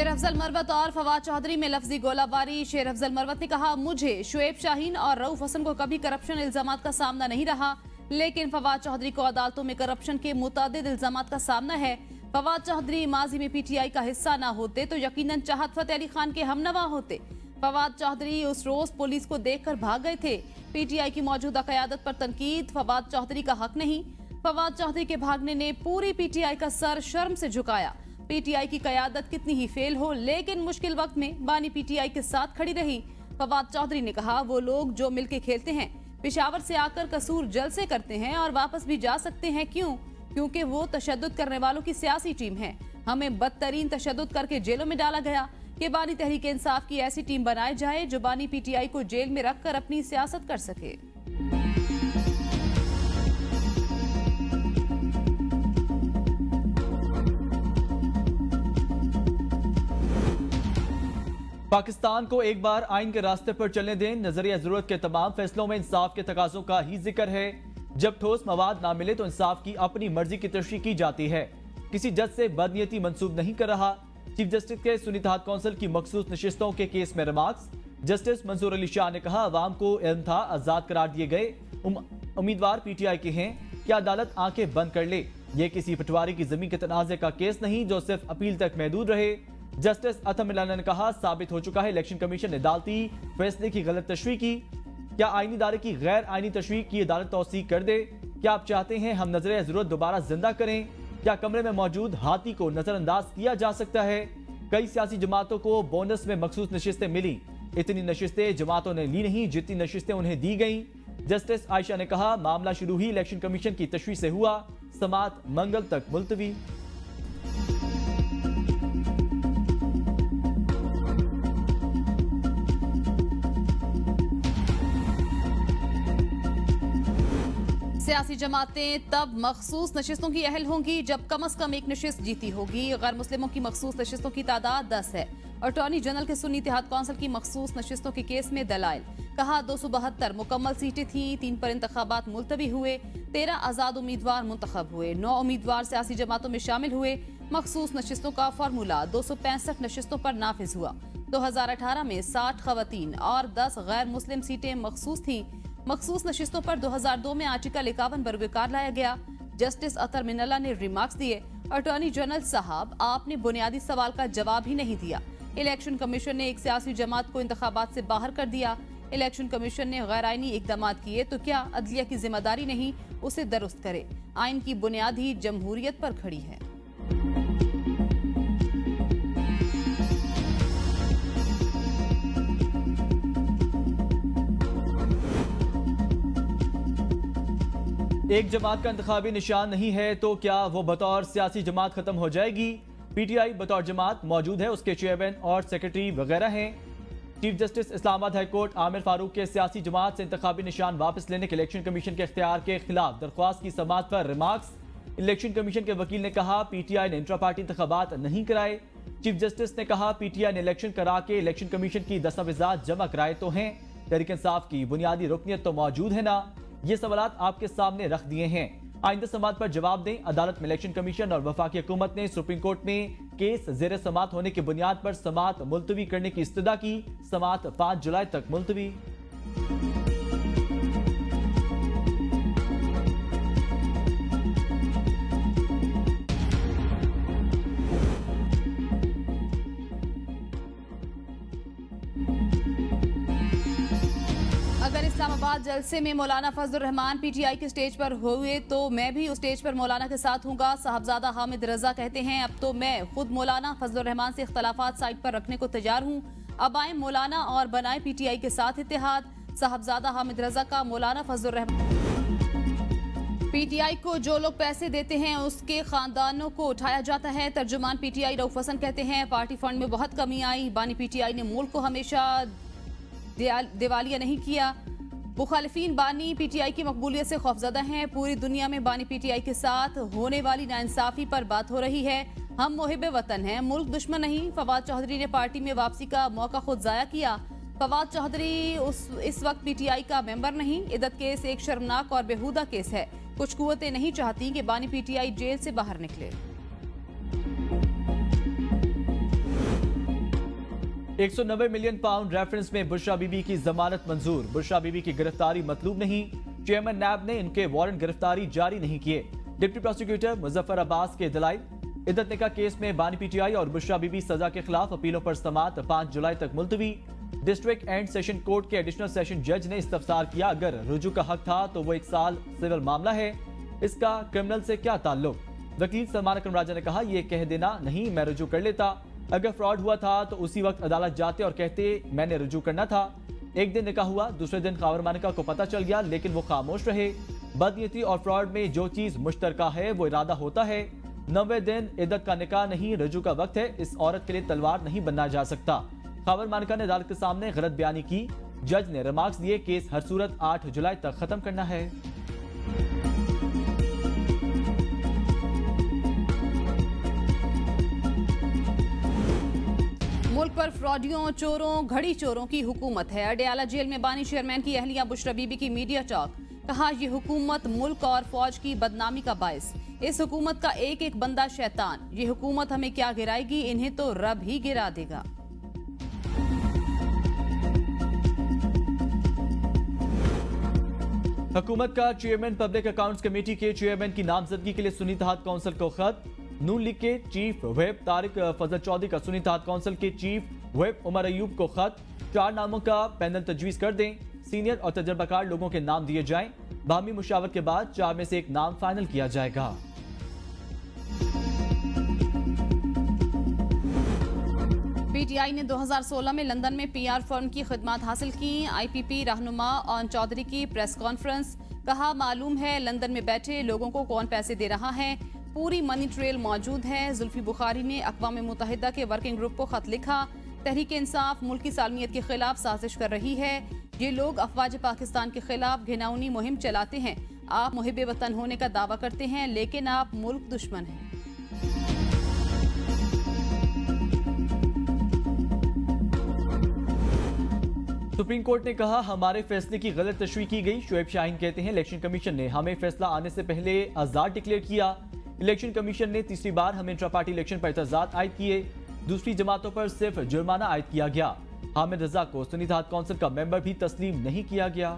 शेर अफजल मरवत और फवाद चौधरी में लफ्जी गोलाबारी। शेर अफजल मरवत ने कहा, मुझे शुएब शाहीन और रऊफ हसन को कभी करप्शन इल्जामात का सामना नहीं रहा, लेकिन फवाद चौधरी को अदालतों में करप्शन के मुतअद्दिद इल्जामात का सामना है। फवाद चौधरी माजी में पीटीआई का हिस्सा न होते तो यकीनन चाहत फतेह अली खान के हमनवा होते। फवाद चौधरी उस रोज पुलिस को देखकर भाग गए थे। पीटीआई की मौजूदा क़यादत पर तनकीद फवाद चौधरी का हक नहीं। फवाद चौधरी के भागने ने पूरी पीटीआई का सर शर्म से झुकाया। पीटीआई की क़यादत कितनी ही फेल हो, लेकिन मुश्किल वक्त में बानी पीटीआई के साथ खड़ी रही। फवाद चौधरी ने कहा, वो लोग जो मिलके खेलते हैं, पेशावर से आकर कसूर जल से करते हैं और वापस भी जा सकते हैं। क्यों? क्योंकि वो तशद्दुद करने वालों की सियासी टीम है। हमें बदतरीन तशद्दुद करके जेलों में डाला गया कि बानी तहरीक इंसाफ की ऐसी टीम बनाई जाए जो बानी पीटीआई को जेल में रखकर अपनी सियासत कर सके। पाकिस्तान को एक बार आइन के रास्ते पर चलने दें। नजरिया जरूरत के तमाम फैसलों में इंसाफ के तकाजों का ही जिक्र है। जब ठोस मवाद ना मिले तो इंसाफ की अपनी मर्जी की तशरीह की जाती है। किसी जज से बदनीयती मंसूब नहीं कर रहा। चीफ जस्टिस के सुन्नी इत्तेहाद कौंसिल की मखसूस नशिस्तों के केस में रिमार्क्स। जस्टिस मंसूर अली शाह ने कहा, अवाम को इल्म था, आजाद करार दिए गए, उम्मीदवार पीटीआई के हैं, क्या अदालत आंखें बंद कर ले? ये किसी पटवारी की जमीन के तनाजे का केस नहीं जो सिर्फ अपील तक महदूद रहे। जस्टिस अतम मिलाना ने कहा, साबित हो चुका है इलेक्शन कमीशन ने अदालती फैसले की गलत तशरीह की। क्या आईनी इदारे की गैर आईनी तशरीह की अदालत तौसीक कर दे? क्या आप चाहते हैं हम नजरिया जरूरत दोबारा जिंदा करें? क्या कमरे में मौजूद हाथी को नजरअंदाज किया जा सकता है? कई सियासी जमातों को बोनस में मखसूस नशिस्तें मिली। इतनी नशिस्तें जमातों ने ली नहीं जितनी नशिस्तें उन्हें दी गई। जस्टिस आयशा ने कहा, मामला शुरू ही इलेक्शन कमीशन की तशरीह से हुआ, समात मंगल तक मुलतवी। सियासी जमातें तब मखसूस नशिस्तों की अहल होंगी जब कम अज कम एक नशिस्त जीती होगी। गैर मुस्लिमों की मखसूस नशिस्तों की तादाद 10 है। अटॉर्नी जनरल के सुन्नी इत्तेहाद कौंसिल की मखसूस नशिस्तों के केस में दलाइल। कहा, 272 मुकम्मल सीटें थी, 3 पर इंतखाबात मुलतवी हुए, 13 आजाद उम्मीदवार मुंतखब हुए, 9 उम्मीदवार सियासी जमातों में शामिल हुए। मखसूस नशिस्तों का फार्मूला 265 नशिस्तों पर नाफिज हुआ। 2018 में 60 खवातीन और 10 गैर मुस्लिम सीटें मखसूस थी। मखसूस नशिस्तों पर 2002 में आर्टिकल 51 बरवकार लाया गया। जस्टिस अतर मिनल्ला ने रिमार्क्स दिए, अटॉर्नी जनरल साहब, आपने बुनियादी सवाल का जवाब ही नहीं दिया। इलेक्शन कमीशन ने एक सियासी जमात को इंतखाबात से बाहर कर दिया। इलेक्शन कमीशन ने गैर आईनी इकदाम किए तो क्या अदलिया की जिम्मेदारी नहीं उसे दुरुस्त करे? आइन की बुनियाद ही जमहूरियत पर खड़ी है। एक जमात का इंतखाबी निशान नहीं है तो क्या वो बतौर सियासी जमात खत्म हो जाएगी? पीटीआई बतौर जमात मौजूद है, उसके चेयरमैन और सेक्रेटरी वगैरह हैं। Chief justice Islamabad high court Aamir Farooq के सियासी जमात से इंतखाबी निशान वापस लेने के इलेक्शन कमीशन के इख्तियार के खिलाफ दरख्वास्त की समाअत पर रिमार्क्स। इलेक्शन कमीशन के वकील ने कहा, पीटीआई ने इंट्रा पार्टी इंतखाबात नहीं कराए। चीफ जस्टिस ने कहा, पीटीआई ने इलेक्शन करा के इलेक्शन कमीशन की दस्तावेजात जमा कराए तो हैं, तहरीक इंसाफ की बुनियादी रुकनियत तो मौजूद है ना? ये सवालात आपके सामने रख दिए हैं, आइंदा समात पर जवाब दें। अदालत में इलेक्शन कमीशन और वफाकी हुकूमत ने सुप्रीम कोर्ट में केस ज़ेर समात होने की बुनियाद पर समात मुलतवी करने की इस्तदा की। समात 5 जुलाई तक मुलतवी। अगर इस्लामाबाद जलसे में मौलाना फजलुर रहमान पीटीआई के स्टेज पर हुए तो मैं भी उस स्टेज पर मौलाना के साथ हूँगा। साहबजादा हामिद रजा कहते हैं, अब तो मैं खुद मौलाना फजलुर रहमान से इख्तलाफात साइड पर रखने को तैयार हूँ। अब आए मौलाना और बनाए पीटीआई के साथ इत्तेहाद। साहबजादा हामिद रजा का मौलाना फजलुर रहमान। पीटीआई को जो लोग पैसे देते हैं उसके खानदानों को उठाया जाता है। तर्जुमान पीटीआई रऊफ हसन कहते हैं, पार्टी फंड में बहुत कमी आई। बानी पीटीआई ने मुल्क को हमेशा दिवालिया नहीं किया। मुखालिफिन बानी पीटीआई की मकबूलियत से खौफजदा हैं। पूरी दुनिया में बानी पीटीआई के साथ होने वाली नाइंसाफी पर बात हो रही है। हम मुहिब वतन हैं, मुल्क दुश्मन नहीं। फवाद चौधरी ने पार्टी में वापसी का मौका खुद जाया किया। फवाद चौधरी इस वक्त पीटीआई का मेंबर नहीं। इद्दत केस एक शर्मनाक और बेहुदा केस है। कुछ कुव्वतें नहीं चाहती कि बानी पीटीआई जेल से बाहर निकले। 190 मिलियन पाउंड रेफरेंस में बुशरा बीबी की जमानत मंजूर। बुशरा बीबी की गिरफ्तारी मतलूब नहीं, चेयरमैन नैब ने इनके वारंट गिरफ्तारी जारी नहीं किए। डिप्टी प्रोसिक्यूटर मुजफ्फर अब्बास के दलाइल। इद्दत निकाह केस में बानी पीटीआई और बुशरा बीबी सजा के खिलाफ अपीलों पर समाअत 5 जुलाई तक मुलतवी। डिस्ट्रिक्ट एंड सेशन कोर्ट के एडिशनल सेशन जज ने इस्तफसार किया, अगर रुजू का हक था तो वो 1 साल सिविल मामला है, इसका क्रिमिनल से क्या ताल्लुक। वकील सलमान अकरम राजा ने कहा, यह कह देना नहीं मैं रुजू कर लेता, अगर फ्रॉड हुआ था तो उसी वक्त अदालत जाते और कहते मैंने रुजू करना था। एक दिन निकाह हुआ, दूसरे दिन खावर मानिका को पता चल गया, लेकिन वो खामोश रहे। बदनीयती और फ्रॉड में जो चीज मुश्तरका है वो इरादा होता है। 90 दिन इद्दत का निकाह नहीं, रुजू का वक्त है। इस औरत के लिए तलवार नहीं बनना जा सकता। खावर मानिका ने अदालत के सामने गलत बयानी की। जज ने रिमार्क्स दिए, केस हर सूरत 8 जुलाई तक खत्म करना है। मुल्क पर फ्रॉडियों, चोरों, घड़ी चोरों की हुकूमत है। अडयाला जेल में बानी चेयरमैन की अहलिया बुशरा बीबी की मीडिया टॉक। कहा, ये हुकूमत मुल्क और फौज की बदनामी का बायस। इस हुकूमत का एक एक बंदा शैतान। ये हुकूमत हमें क्या गिराएगी, इन्हें तो रब ही गिरा देगा। हुकूमत का चेयरमैन पब्लिक अकाउंट्स कमेटी के चेयरमैन की नामजदगी के लिए सुन्नी इत्तेहाद काउंसिल को खत। नून लीग के चीफ व्हिप तारिक फजल चौधरी का सुन्नी इत्तेहाद काउंसिल के चीफ व्हिप उमर अयूब को खत। 4 नामों का पैनल तजवीज कर दें, सीनियर और तजर्बाकार लोगों के नाम दिए जाएं। बाहमी मुशावरत के बाद 4 में से एक नाम फाइनल किया जाएगा। पीटीआई ने 2016 में लंदन में पीआर फर्म की खिदमत हासिल की। आईपीपी रहनुमा ऑन चौधरी की प्रेस कॉन्फ्रेंस। कहा, मालूम है लंदन में बैठे लोगों को कौन पैसे दे रहा है, पूरी मनी ट्रेल मौजूद है। जुल्फी बुखारी ने अक़वाम मुत्तहिदा के वर्किंग ग्रुप को खत लिखा। तहरीक इंसाफ मुल्क की सालमियत के खिलाफ साजिश कर रही है। ये लोग अफवाज पाकिस्तान के खिलाफ घिनौनी मुहिम चलाते हैं। आप मुहिब वतन होने का दावा करते हैं, लेकिन आप मुल्क दुश्मन हैं। सुप्रीम कोर्ट ने कहा, हमारे फैसले की गलत तशरीह की गई। शुएब शाहीन कहते हैं, इलेक्शन कमीशन ने हमें फैसला आने से पहले आजाद डिक्लेयर किया। इलेक्शन कमीशन ने तीसरी बार हमें इंट्रा पार्टी इलेक्शन पर एतजाज आयद किए। दूसरी जमातों पर सिर्फ जुर्माना आयद किया गया। हामिद रजा को सुन्नी इत्तेहाद काउंसिल का मेंबर भी तस्लीम नहीं किया गया।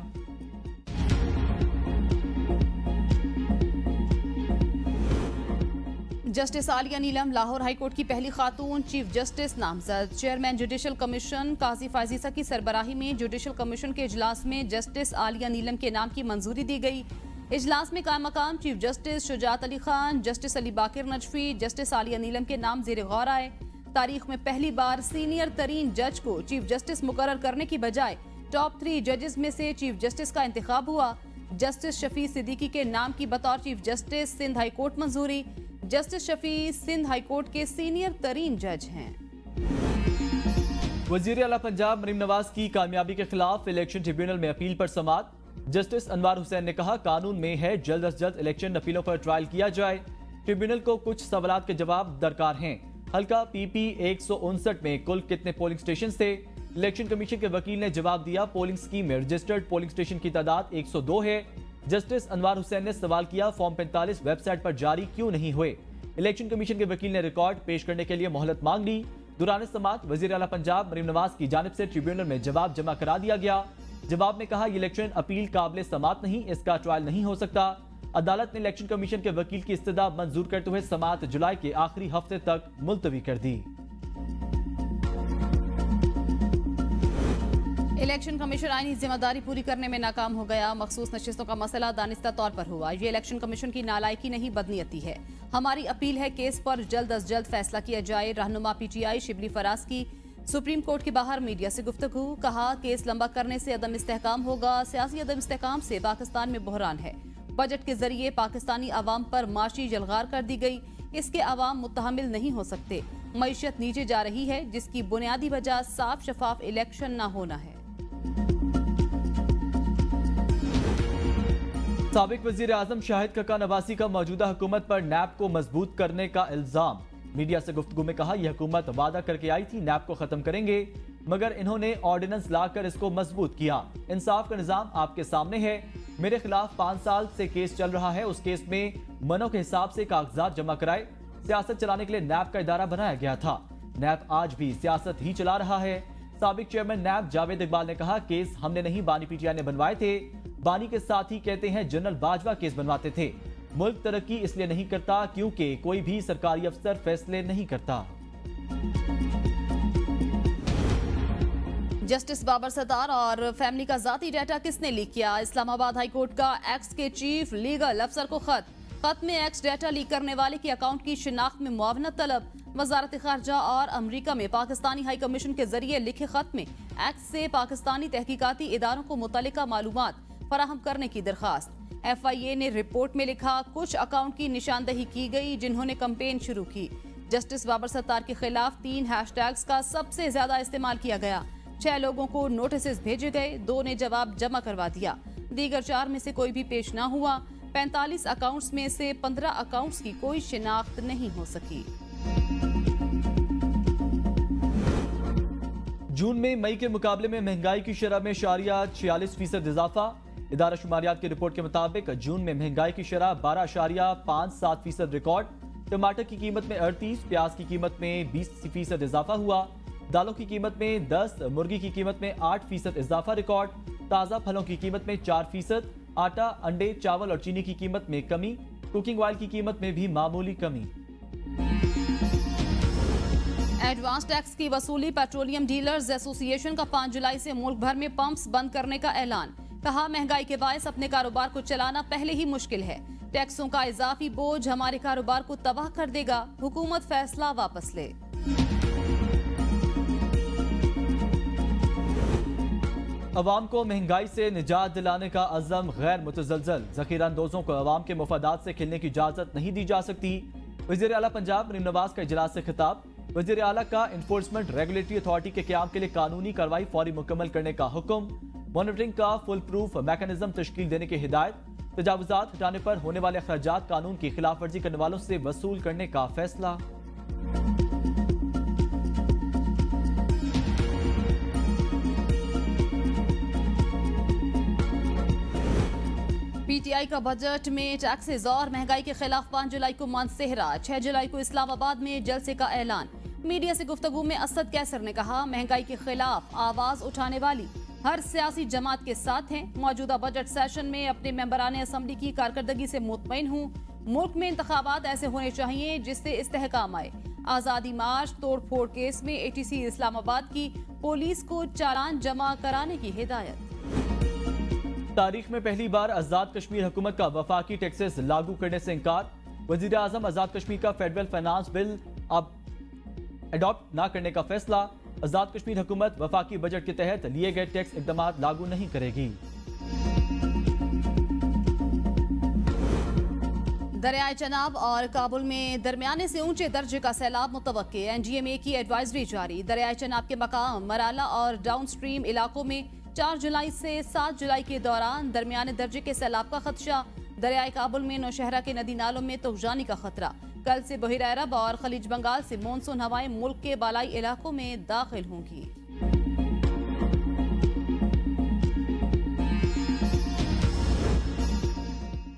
जस्टिस आलिया नीलम लाहौर हाई कोर्ट की पहली खातून चीफ जस्टिस नामजद। चेयरमैन जुडिशल कमीशन काजी फाजीसा की सरबराही में जुडिशल कमीशन के इजलास में जस्टिस आलिया नीलम के नाम की मंजूरी दी गई। इजलास में कायम मकाम chief justice Shujaat Ali Khan, justice Ali Baqir Najafi, justice Aliya Neelam के नाम ज़ेर गौर आए। तारीख में पहली बार सीनियर तरीन जज को चीफ जस्टिस मुकर्रर करने की बजाय टॉप 3 जजेस में से चीफ जस्टिस का इंतखाब हुआ। जस्टिस शफी सिद्दीकी के नाम की बतौर chief justice Sindh high court मंजूरी। Justice Shafi Sindh high court के सीनियर तरीन जज हैं। वजीर आला पंजाब मरीम नवाज की कामयाबी के खिलाफ इलेक्शन ट्रिब्यूनल में अपील पर समाअत। जस्टिस अनवार हुसैन ने कहा, कानून में है जल्द अज जल्द इलेक्शन अपीलों पर ट्रायल किया जाए। ट्रिब्यूनल को कुछ सवालात के जवाब दरकार हैं। हल्का पीपी 159 में कुल कितने पोलिंग स्टेशन थे? इलेक्शन कमीशन के वकील ने जवाब दिया, पोलिंग स्कीम में रजिस्टर्ड पोलिंग स्टेशन की तादाद 102 है। जस्टिस अनवार हुसैन ने सवाल किया, फॉर्म 45 वेबसाइट पर जारी क्यों नहीं हुए? इलेक्शन कमीशन के वकील ने रिकॉर्ड पेश करने के लिए मोहलत मांग ली। दौरान समाअत वजीर आला पंजाब मरीम नवाज की जानिब से ट्रिब्यूनल में जवाब जमा करा दिया गया। जवाब में कहा, इलेक्शन अपील काबिल समाअत नहीं, इसका ट्रायल नहीं हो सकता। अदालत ने इलेक्शन कमीशन के वकील की इस्तदा मंजूर करते हुए समाअत जुलाई के आखिरी हफ्ते तक मुलतवी कर दी। इलेक्शन कमीशन आईनी जिम्मेदारी पूरी करने में नाकाम हो गया। मखसूस नशिस्तों का मसला दानिस्ता तौर पर हुआ। ये इलेक्शन कमीशन की नालायकी नहीं, बदनीयती है। हमारी अपील है केस पर जल्द अज जल्द फैसला किया जाए। रहनुमा पीटीआई शिबली फराज की सुप्रीम कोर्ट के बाहर मीडिया से गुफ्तगू। कहा, केस लंबा करने से अदम इस्तेहकाम होगा। सियासी अदम इस्तेहकाम से पाकिस्तान में बहरान है। बजट के जरिए पाकिस्तानी अवाम पर माशी जलगार कर दी गई। इसके अवाम मुतहमिल नहीं हो सकते। मईशत नीचे जा रही है, जिसकी बुनियादी वजह साफ शफाफ इलेक्शन न होना है। साबिक वजीर आजम शाहिद कक्का नवासी का मौजूदा हुकूमत पर नैब को मजबूत करने का इल्जाम। मीडिया से गुफ्तगू में कहा, यह हुकूमत वादा करके आई थी नैब को खत्म करेंगे, मगर इन्होंने ऑर्डिनेंस लाकर इसको मजबूत किया। इंसाफ का निजाम आपके सामने है। मेरे खिलाफ 5 साल से केस चल रहा है। उस केस में मनों के हिसाब से कागजात जमा कराए। सियासत चलाने के लिए नैब का इदारा बनाया गया था। नैब आज भी सियासत ही चला रहा है। साबिक चेयरमैन नैब जावेद इकबाल ने कहा, केस हमने नहीं बानी पीटीआई ने बनवाए थे। बानी के साथ ही कहते हैं जनरल बाजवा केस बनवाते थे। मुल्क तरक्की इसलिए नहीं करता क्योंकि कोई भी सरकारी अफसर फैसले नहीं करता। जस्टिस बाबर सत्तार और फैमिली का जाती डाटा किसने लीक किया? इस्लामाबाद हाई कोर्ट का एक्स के चीफ लीगल अफसर को खत में एक्स डाटा लीक करने वाले की अकाउंट की शिनाख्त में मुआवनत तलब। वजारत खारजा और अमरीका में पाकिस्तानी हाई कमीशन के जरिए लिखे खत में एक्स से पाकिस्तानी तहकीकाती इदारों को मुतल्लिका मालूमात फराहम करने की दरखास्त। FIA ने रिपोर्ट में लिखा, कुछ अकाउंट की निशानदही की गई जिन्होंने कैंपेन शुरू की। जस्टिस बाबर सत्तार के खिलाफ 3 हैशटैग्स का सबसे ज्यादा इस्तेमाल किया गया। 6 लोगों को नोटिस भेजे गए, 2 ने जवाब जमा करवा दिया। दीगर 4 में से कोई भी पेश ना हुआ। 45 अकाउंट्स में से 15 अकाउंट्स की कोई शिनाख्त नहीं हो सकी। जून में मई के मुकाबले में महंगाई की शरह में 46% इजाफा। इदारा शुमारियात की रिपोर्ट के मुताबिक जून में महंगाई की शरह 12.57% रिकॉर्ड। टमाटर की कीमत में 38, प्याज की कीमत में 20% इजाफा हुआ। दालों की कीमत में 10, मुर्गी की कीमत में 8% इजाफा रिकॉर्ड। ताज़ा फलों की कीमत में 4%, आटा, अंडे, चावल और चीनी की कीमत में कमी। कुकिंग ऑयल की कीमत में भी मामूली कमी। एडवांस टैक्स की वसूली। पेट्रोलियम डीलर्स एसोसिएशन का 5 जुलाई से मुल्क भर में पंप्स बंद करने का ऐलान। कहा, महंगाई के बायस अपने कारोबार को चलाना पहले ही मुश्किल है। टैक्सों का इजाफी बोझ हमारे कारोबार को तबाह कर देगा। हुकूमत फैसला वापस ले। अवाम को महंगाई से निजात दिलाने का अज़म गैर मुतज़लज़ल। ज़ख़ीरा अंदोज़ों को अवाम के मफादात से खेलने की इजाज़त नहीं दी जा सकती। वज़ीर आला पंजाब मरीम नवाज का इजलास से खिताब। वज़ीर आला का इन्फोर्समेंट रेगुलेटरी अथॉरिटी के क़याम के लिए कानूनी कार्रवाई फौरी मुकम्मल करने का हुक्म। मॉनिटरिंग का फुल प्रूफ मैकेनिज्म तश्कील देने की हिदायत। तजावुज़ात हटाने पर होने वाले अखराजात कानून की खिलाफ वर्जी करने वालों से वसूल करने का फैसला। PTI का बजट में टैक्सेस और महंगाई के खिलाफ 5 जुलाई को मनसेहरा। 6 जुलाई को इस्लामाबाद में जलसे का ऐलान। मीडिया से गुफ्तगू में असद कैसर ने कहा, महंगाई के खिलाफ आवाज उठाने वाली हर सियासी जमात के साथ हैं। मौजूदा बजट सेशन में अपने मेंबरान असम्बली की कारकर्दगी से मुतमईन हूँ। मुल्क में इंतखाबात ऐसे होने चाहिए जिससे इस्तेहकाम आए। आजादी मार्च तोड़फोड़ केस में ATC इस्लामाबाद की पुलिस को चालान जमा कराने की हिदायत। तारीख में पहली बार आजाद कश्मीर हुकूमत का वफाकी टैक्सेस लागू करने से इंकार। वजीर आजम आजाद कश्मीर का फेडरल फाइनेंस बिल अब अडॉप्ट न करने का फैसला। आजाद कश्मीर हुकूमत वफाकी बजट के तहत लिए गए टैक्स इक़दामात लागू नहीं करेगी। दरियाए चनाब और काबुल में दरमियाने से ऊंचे दर्जे का सैलाब मुतवक्के। NGMA की एडवाइजरी जारी। दरियाए चनाब के मकाम मराला और डाउन स्ट्रीम इलाकों में 4 जुलाई से 7 जुलाई के दौरान दरमियाने दर्जे के सैलाब का खदशा। दरियाए काबुल में नौशहरा के नदी नालों में तूफानी का खतरा। कल से बहिर अरब और खलीज बंगाल से मानसून हवाएं मुल्क के बालाई इलाकों में दाखिल होंगी।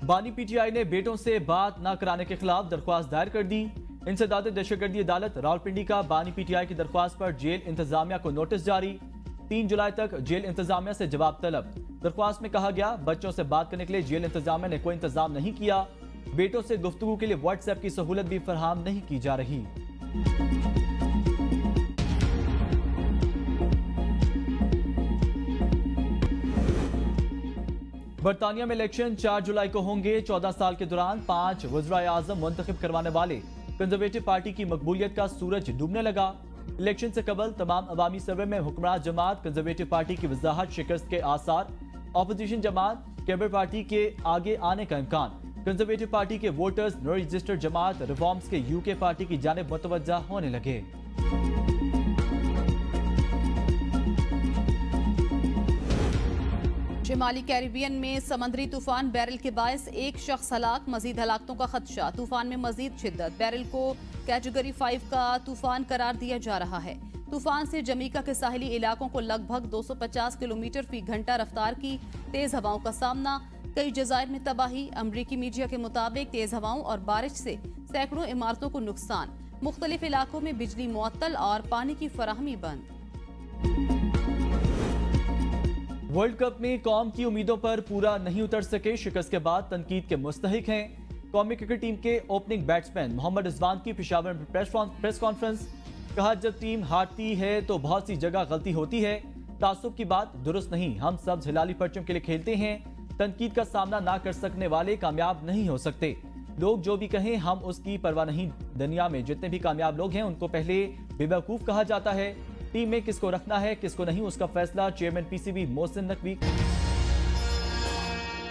बानी PTI ने बेटों से बात न कराने के खिलाफ दरख्वास्त दायर कर दी। इंसदाद दहशतगर्दी अदालत रावलपिंडी का बानी PTI की दरख्वास्त पर जेल इंतजामिया को नोटिस जारी। 3 जुलाई तक जेल इंतजामिया से जवाब तलब। दरख्वास्त में कहा गया, बच्चों से बात करने के लिए जेल इंतजामिया ने कोई इंतजाम नहीं किया। बेटों से गुफ्तगू के लिए WhatsApp की सहूलत भी फराहम नहीं की जा रही। बरतानिया में इलेक्शन 4 जुलाई को होंगे। 14 साल के दौरान 5 वज़राए आज़म मुंतखब करवाने वाले कंजर्वेटिव पार्टी की मकबूलियत का सूरज डूबने लगा। इलेक्शन से कबल तमाम अवामी सर्वे में हुक्मरान जमात कंजर्वेटिव पार्टी की वजाहत शिकस्त के आसार। ऑपोजिशन जमात केबर पार्टी के आगे आने का इम्कान। कंजर्वेटिव पार्टी के वोटर्स नॉन रजिस्टर्ड जमात रिफॉर्म्स के UK पार्टी की जानिब मुतवज्जा होने लगे। शिमाली कैरिबियन में समंदरी तूफान बैरल के बायस एक शख्स हलाक। मजीद हलाकतों का खदशा। तूफान में मजीद शिद्दत। बैरल को कैटेगरी 5 का तूफान करार दिया जा रहा है। तूफान से जमैका के साहिली इलाकों को लगभग 250 किलोमीटर फी घंटा रफ्तार की तेज हवाओं का सामना। कई जजायर में तबाही। अमरीकी मीडिया के मुताबिक तेज हवाओं और बारिश से सैकड़ों इमारतों को नुकसान। मुख्तलिफ इलाकों में बिजली मुअत्तल और पानी की फराहमी बंद। वर्ल्ड कप में कौम की उम्मीदों पर पूरा नहीं उतर सके, शिकस्त के बाद तनकीद के मुस्तहिक हैं। कौमी क्रिकेट टीम के ओपनिंग बैट्समैन मोहम्मद रिजवान की पेशावर में प्रेस कॉन्फ्रेंस। कहा, जब टीम हारती है तो बहुत सी जगह गलती होती है, तासुब की बात दुरुस्त नहीं। हम सब हिलाली परचम के लिए खेलते हैं, तनकीद का सामना ना कर सकने वाले कामयाब नहीं हो सकते। लोग जो भी कहें हम उसकी परवाह नहीं। दुनिया में जितने भी कामयाब लोग हैं उनको पहले बेवकूफ कहा जाता है। टीम में किसको रखना है किसको नहीं उसका फैसला चेयरमैन पीसीबी मोहसिन नकवी।